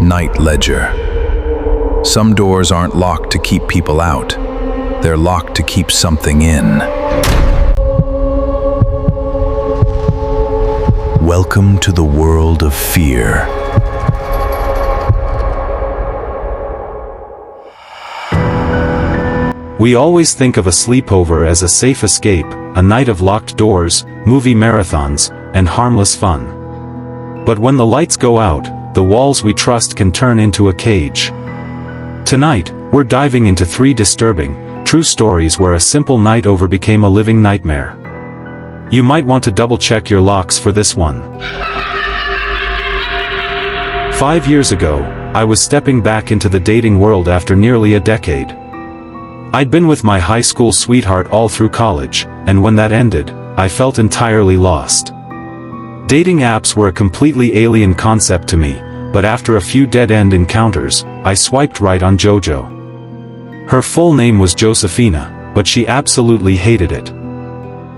Night Ledger. Some doors aren't locked to keep people out. They're locked to keep something in. Welcome to the world of fear. We always think of a sleepover as a safe escape, a night of locked doors, movie marathons, and harmless fun. But when the lights go out, the walls we trust can turn into a cage. Tonight, we're diving into 3 disturbing, true stories where a simple night over became a living nightmare. You might want to double-check your locks for this one. 5 years ago, I was stepping back into the dating world after nearly a decade. I'd been with my high school sweetheart all through college, and when that ended, I felt entirely lost. Dating apps were a completely alien concept to me, but after a few dead-end encounters, I swiped right on JoJo. Her full name was Josephina, but she absolutely hated it.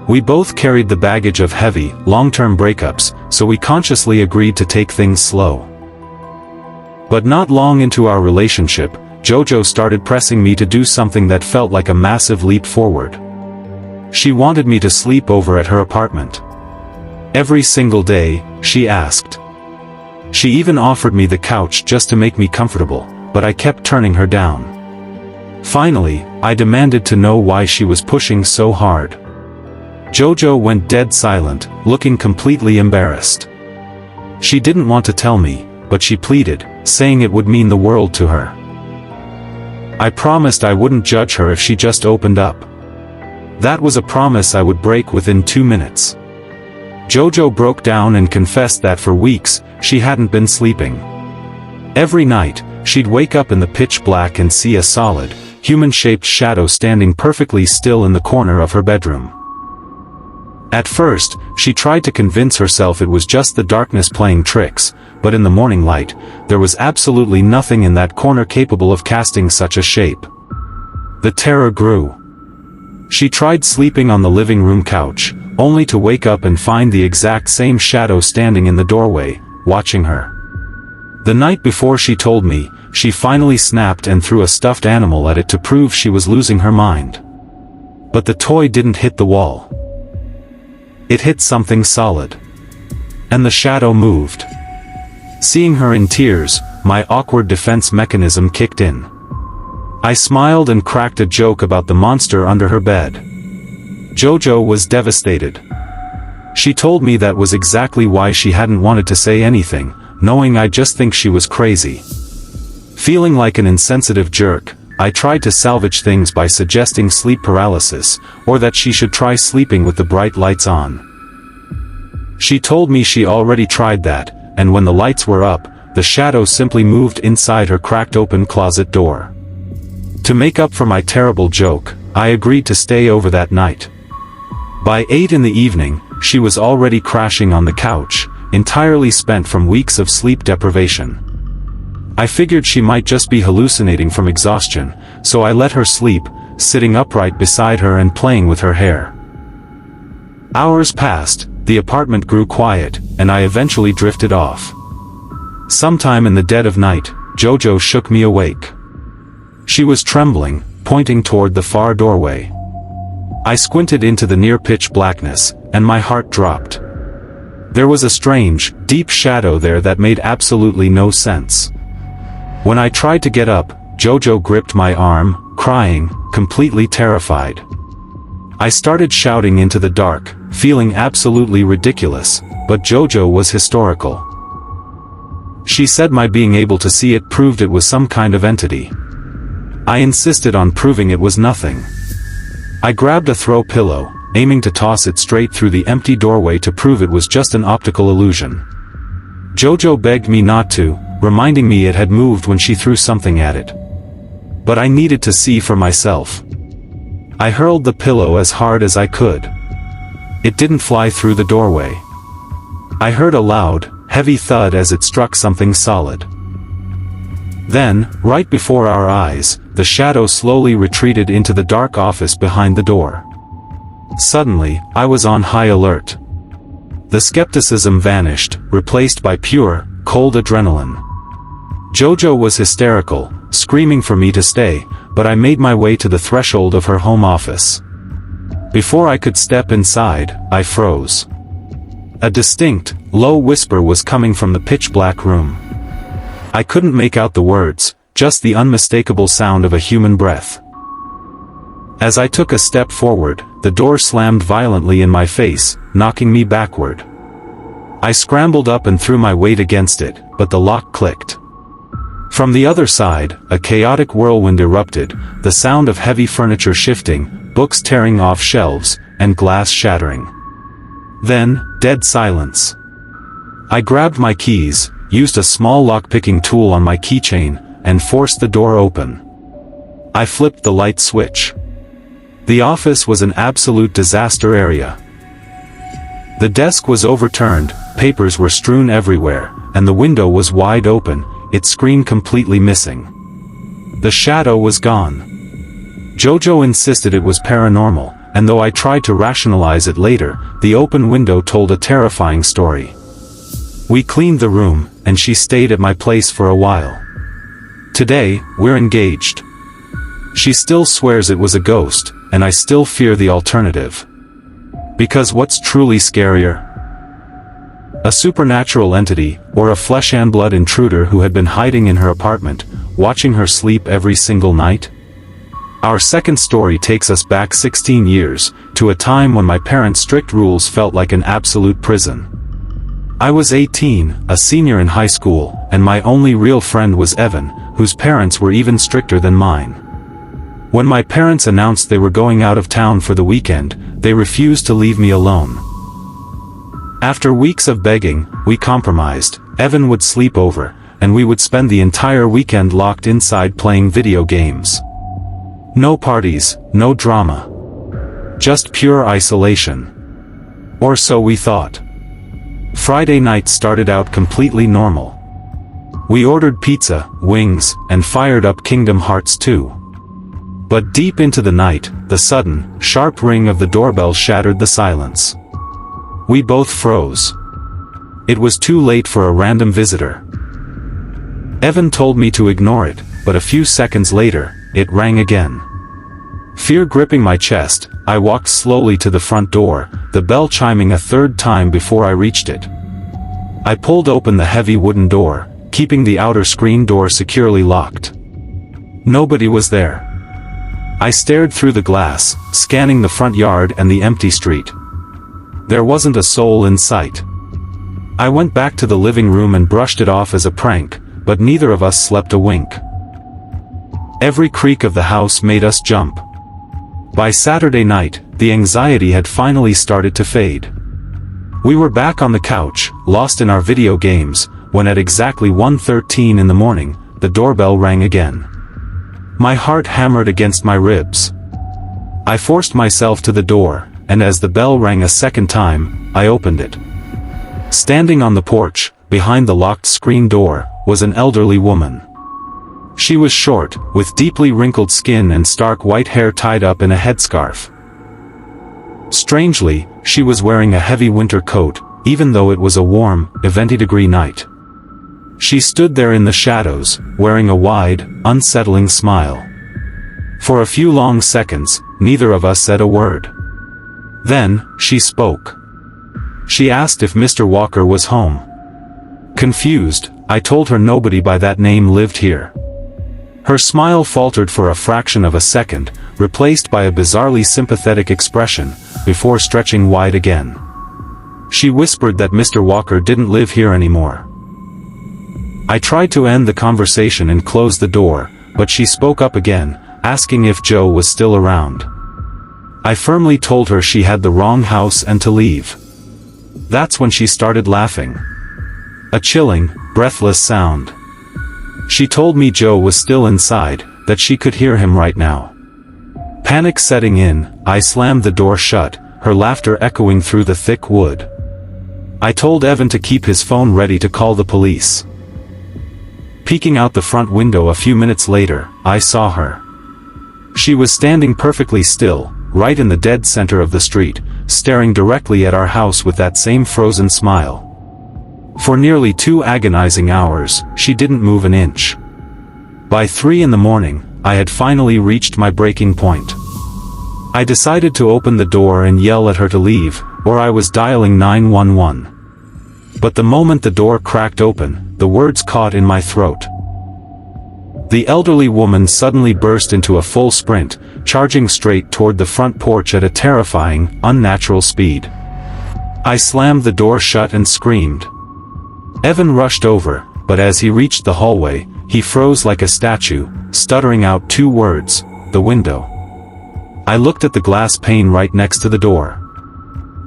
We both carried the baggage of heavy, long-term breakups, so we consciously agreed to take things slow. But not long into our relationship, JoJo started pressing me to do something that felt like a massive leap forward. She wanted me to sleep over at her apartment. Every single day, she asked. She even offered me the couch just to make me comfortable, but I kept turning her down. Finally, I demanded to know why she was pushing so hard. JoJo went dead silent, looking completely embarrassed. She didn't want to tell me, but she pleaded, saying it would mean the world to her. I promised I wouldn't judge her if she just opened up. That was a promise I would break within 2 minutes. JoJo broke down and confessed that for weeks, she hadn't been sleeping. Every night, she'd wake up in the pitch black and see a solid, human-shaped shadow standing perfectly still in the corner of her bedroom. At first, she tried to convince herself it was just the darkness playing tricks, but in the morning light, there was absolutely nothing in that corner capable of casting such a shape. The terror grew. She tried sleeping on the living room couch, only to wake up and find the exact same shadow standing in the doorway, watching her. The night before she told me, she finally snapped and threw a stuffed animal at it to prove she was losing her mind. But the toy didn't hit the wall. It hit something solid. And the shadow moved. Seeing her in tears, my awkward defense mechanism kicked in. I smiled and cracked a joke about the monster under her bed. JoJo was devastated. She told me that was exactly why she hadn't wanted to say anything, knowing I'd just think she was crazy. Feeling like an insensitive jerk, I tried to salvage things by suggesting sleep paralysis, or that she should try sleeping with the bright lights on. She told me she already tried that, and when the lights were up, the shadow simply moved inside her cracked open closet door. To make up for my terrible joke, I agreed to stay over that night. By 8 in the evening, she was already crashing on the couch, entirely spent from weeks of sleep deprivation. I figured she might just be hallucinating from exhaustion, so I let her sleep, sitting upright beside her and playing with her hair. Hours passed, the apartment grew quiet, and I eventually drifted off. Sometime in the dead of night, JoJo shook me awake. She was trembling, pointing toward the far doorway. I squinted into the near-pitch blackness, and my heart dropped. There was a strange, deep shadow there that made absolutely no sense. When I tried to get up, JoJo gripped my arm, crying, completely terrified. I started shouting into the dark, feeling absolutely ridiculous, but JoJo was hysterical. She said my being able to see it proved it was some kind of entity. I insisted on proving it was nothing. I grabbed a throw pillow, aiming to toss it straight through the empty doorway to prove it was just an optical illusion. JoJo begged me not to, reminding me it had moved when she threw something at it. But I needed to see for myself. I hurled the pillow as hard as I could. It didn't fly through the doorway. I heard a loud, heavy thud as it struck something solid. Then, right before our eyes, the shadow slowly retreated into the dark office behind the door. Suddenly, I was on high alert. The skepticism vanished, replaced by pure, cold adrenaline. Jojo was hysterical, screaming for me to stay, but I made my way to the threshold of her home office. Before I could step inside, I froze. A distinct, low whisper was coming from the pitch-black room. I couldn't make out the words, just the unmistakable sound of a human breath. As I took a step forward, the door slammed violently in my face, knocking me backward. I scrambled up and threw my weight against it, but the lock clicked. From the other side, a chaotic whirlwind erupted, the sound of heavy furniture shifting, books tearing off shelves, and glass shattering. Then, dead silence. I grabbed my keys, used a small lock-picking tool on my keychain, and forced the door open. I flipped the light switch. The office was an absolute disaster area. The desk was overturned, papers were strewn everywhere, and the window was wide open, its screen completely missing. The shadow was gone. Jojo insisted it was paranormal, and though I tried to rationalize it later, the open window told a terrifying story. We cleaned the room, and she stayed at my place for a while. Today, we're engaged. She still swears it was a ghost, and I still fear the alternative. Because what's truly scarier? A supernatural entity, or a flesh-and-blood intruder who had been hiding in her apartment, watching her sleep every single night? Our second story takes us back 16 years, to a time when my parents' strict rules felt like an absolute prison. I was 18, a senior in high school, and my only real friend was Evan, whose parents were even stricter than mine. When my parents announced they were going out of town for the weekend, they refused to leave me alone. After weeks of begging, we compromised. Evan would sleep over, and we would spend the entire weekend locked inside playing video games. No parties, no drama. Just pure isolation. Or so we thought. Friday night started out completely normal. We ordered pizza, wings, and fired up Kingdom Hearts 2. But deep into the night, the sudden, sharp ring of the doorbell shattered the silence. We both froze. It was too late for a random visitor. Evan told me to ignore it, but a few seconds later, it rang again. Fear gripping my chest, I walked slowly to the front door, the bell chiming a third time before I reached it. I pulled open the heavy wooden door, keeping the outer screen door securely locked. Nobody was there. I stared through the glass, scanning the front yard and the empty street. There wasn't a soul in sight. I went back to the living room and brushed it off as a prank, but neither of us slept a wink. Every creak of the house made us jump. By Saturday night, the anxiety had finally started to fade. We were back on the couch, lost in our video games, when at exactly 1:13 in the morning, the doorbell rang again. My heart hammered against my ribs. I forced myself to the door, and as the bell rang a second time, I opened it. Standing on the porch, behind the locked screen door, was an elderly woman. She was short, with deeply wrinkled skin and stark white hair tied up in a headscarf. Strangely, she was wearing a heavy winter coat, even though it was a warm, 20-degree night. She stood there in the shadows, wearing a wide, unsettling smile. For a few long seconds, neither of us said a word. Then, she spoke. She asked if Mr. Walker was home. Confused, I told her nobody by that name lived here. Her smile faltered for a fraction of a second, replaced by a bizarrely sympathetic expression, before stretching wide again. She whispered that Mr. Walker didn't live here anymore. I tried to end the conversation and close the door, but she spoke up again, asking if Joe was still around. I firmly told her she had the wrong house and to leave. That's when she started laughing. A chilling, breathless sound. She told me Joe was still inside, that she could hear him right now. Panic setting in, I slammed the door shut, her laughter echoing through the thick wood. I told Evan to keep his phone ready to call the police. Peeking out the front window a few minutes later, I saw her. She was standing perfectly still, right in the dead center of the street, staring directly at our house with that same frozen smile. For nearly 2 agonizing hours, she didn't move an inch. By 3 in the morning, I had finally reached my breaking point. I decided to open the door and yell at her to leave, or I was dialing 911. But the moment the door cracked open, the words caught in my throat. The elderly woman suddenly burst into a full sprint, charging straight toward the front porch at a terrifying, unnatural speed. I slammed the door shut and screamed. Evan rushed over, but as he reached the hallway, he froze like a statue, stuttering out 2 words, "The window." I looked at the glass pane right next to the door.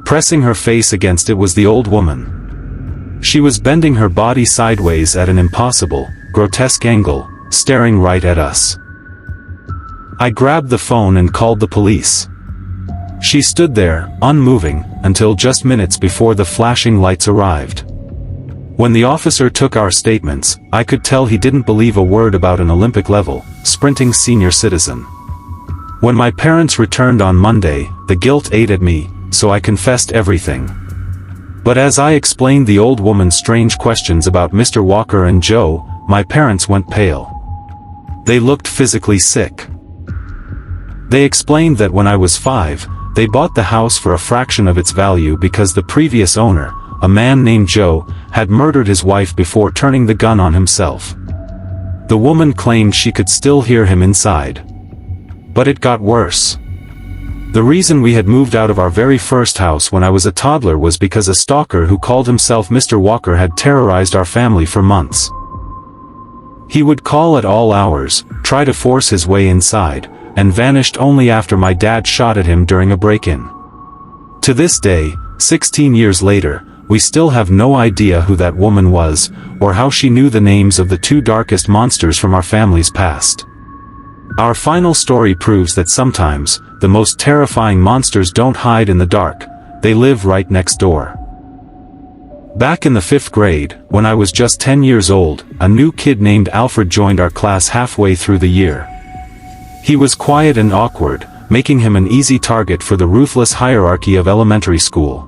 Pressing her face against it was the old woman. She was bending her body sideways at an impossible, grotesque angle, staring right at us. I grabbed the phone and called the police. She stood there, unmoving, until just minutes before the flashing lights arrived. When the officer took our statements, I could tell he didn't believe a word about an Olympic-level, sprinting senior citizen. When my parents returned on Monday, the guilt ate at me, so I confessed everything. But as I explained the old woman's strange questions about Mr. Walker and Joe, my parents went pale. They looked physically sick. They explained that when I was 5, they bought the house for a fraction of its value because the previous owner, a man named Joe, had murdered his wife before turning the gun on himself. The woman claimed she could still hear him inside. But it got worse. The reason we had moved out of our very first house when I was a toddler was because a stalker who called himself Mr. Walker had terrorized our family for months. He would call at all hours, try to force his way inside, and vanished only after my dad shot at him during a break-in. To this day, 16 years later, we still have no idea who that woman was, or how she knew the names of the 2 darkest monsters from our family's past. Our final story proves that sometimes, the most terrifying monsters don't hide in the dark, they live right next door. Back in the 5th grade, when I was just 10 years old, a new kid named Alfred joined our class halfway through the year. He was quiet and awkward, making him an easy target for the ruthless hierarchy of elementary school.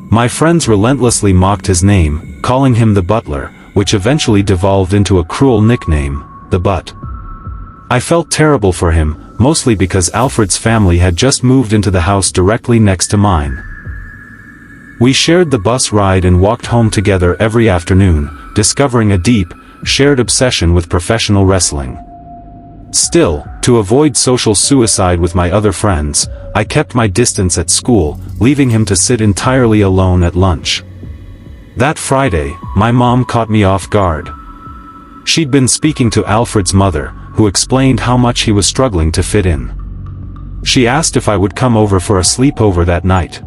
My friends relentlessly mocked his name, calling him the Butler, which eventually devolved into a cruel nickname, the Butt. I felt terrible for him, mostly because Alfred's family had just moved into the house directly next to mine. We shared the bus ride and walked home together every afternoon, discovering a deep, shared obsession with professional wrestling. Still, to avoid social suicide with my other friends, I kept my distance at school, leaving him to sit entirely alone at lunch. That Friday, my mom caught me off guard. She'd been speaking to Alfred's mother, who explained how much he was struggling to fit in. She asked if I would come over for a sleepover that night.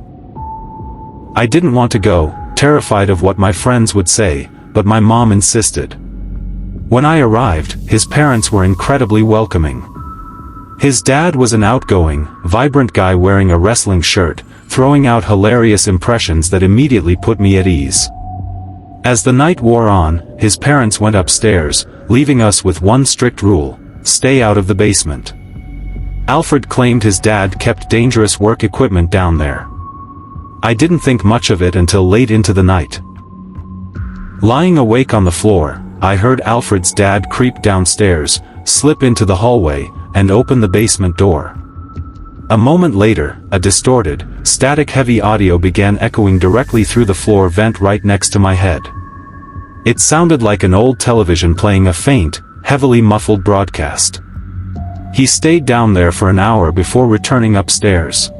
I didn't want to go, terrified of what my friends would say, but my mom insisted. When I arrived, his parents were incredibly welcoming. His dad was an outgoing, vibrant guy wearing a wrestling shirt, throwing out hilarious impressions that immediately put me at ease. As the night wore on, his parents went upstairs, leaving us with one strict rule: stay out of the basement. Alfred claimed his dad kept dangerous work equipment down there. I didn't think much of it until late into the night. Lying awake on the floor, I heard Alfred's dad creep downstairs, slip into the hallway, and open the basement door. A moment later, a distorted, static-heavy audio began echoing directly through the floor vent right next to my head. It sounded like an old television playing a faint, heavily muffled broadcast. He stayed down there for an hour before returning upstairs.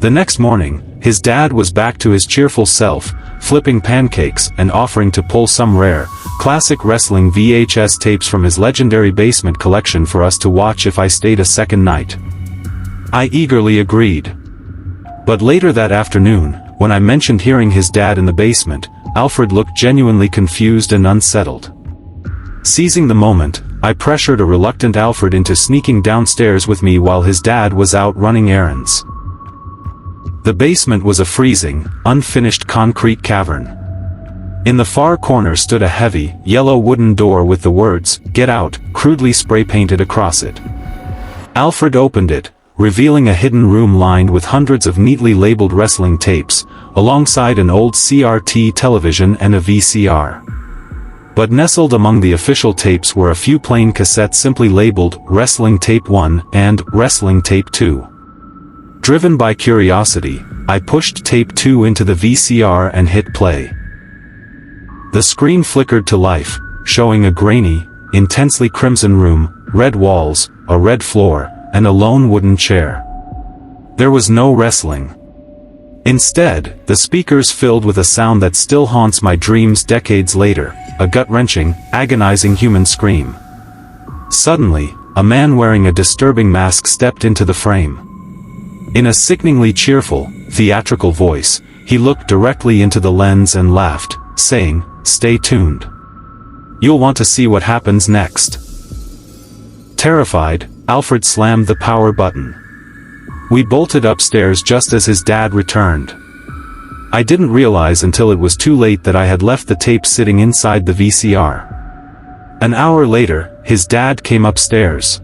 The next morning, his dad was back to his cheerful self, flipping pancakes and offering to pull some rare, classic wrestling VHS tapes from his legendary basement collection for us to watch if I stayed a second night. I eagerly agreed. But later that afternoon, when I mentioned hearing his dad in the basement, Alfred looked genuinely confused and unsettled. Seizing the moment, I pressured a reluctant Alfred into sneaking downstairs with me while his dad was out running errands. The basement was a freezing, unfinished concrete cavern. In the far corner stood a heavy, yellow wooden door with the words, "Get out," crudely spray-painted across it. Alfred opened it, revealing a hidden room lined with hundreds of neatly labeled wrestling tapes, alongside an old CRT television and a VCR. But nestled among the official tapes were a few plain cassettes simply labeled Wrestling Tape 1 and Wrestling Tape 2. Driven by curiosity, I pushed tape 2 into the VCR and hit play. The screen flickered to life, showing a grainy, intensely crimson room, red walls, a red floor, and a lone wooden chair. There was no wrestling. Instead, the speakers filled with a sound that still haunts my dreams decades later, a gut-wrenching, agonizing human scream. Suddenly, a man wearing a disturbing mask stepped into the frame. In a sickeningly cheerful, theatrical voice, he looked directly into the lens and laughed, saying, "Stay tuned. You'll want to see what happens next." Terrified, Alfred slammed the power button. We bolted upstairs just as his dad returned. I didn't realize until it was too late that I had left the tape sitting inside the VCR. An hour later, his dad came upstairs.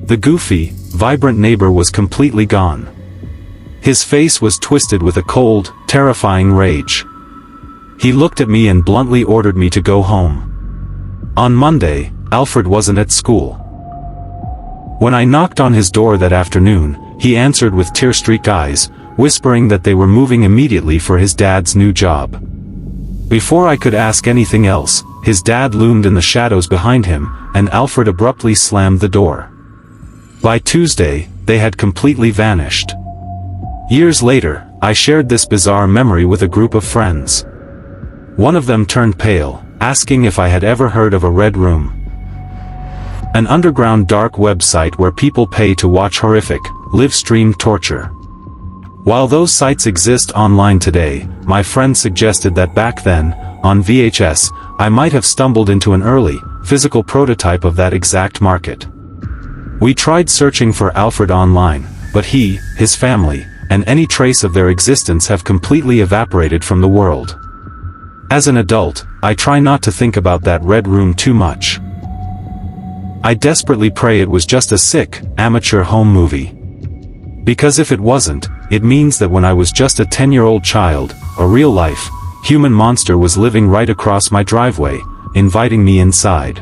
The goofy, vibrant neighbor was completely gone. His face was twisted with a cold, terrifying rage. He looked at me and bluntly ordered me to go home. On Monday, Alfred wasn't at school. When I knocked on his door that afternoon, he answered with tear-streaked eyes, whispering that they were moving immediately for his dad's new job. Before I could ask anything else, his dad loomed in the shadows behind him, and Alfred abruptly slammed the door. By Tuesday, they had completely vanished. Years later, I shared this bizarre memory with a group of friends. One of them turned pale, asking if I had ever heard of a Red Room. An underground dark website where people pay to watch horrific, live-streamed torture. While those sites exist online today, my friend suggested that back then, on VHS, I might have stumbled into an early, physical prototype of that exact market. We tried searching for Alfred online, but he, his family, and any trace of their existence have completely evaporated from the world. As an adult, I try not to think about that Red Room too much. I desperately pray it was just a sick, amateur home movie. Because if it wasn't, it means that when I was just a 10-year-old child, a real-life, human monster was living right across my driveway, inviting me inside.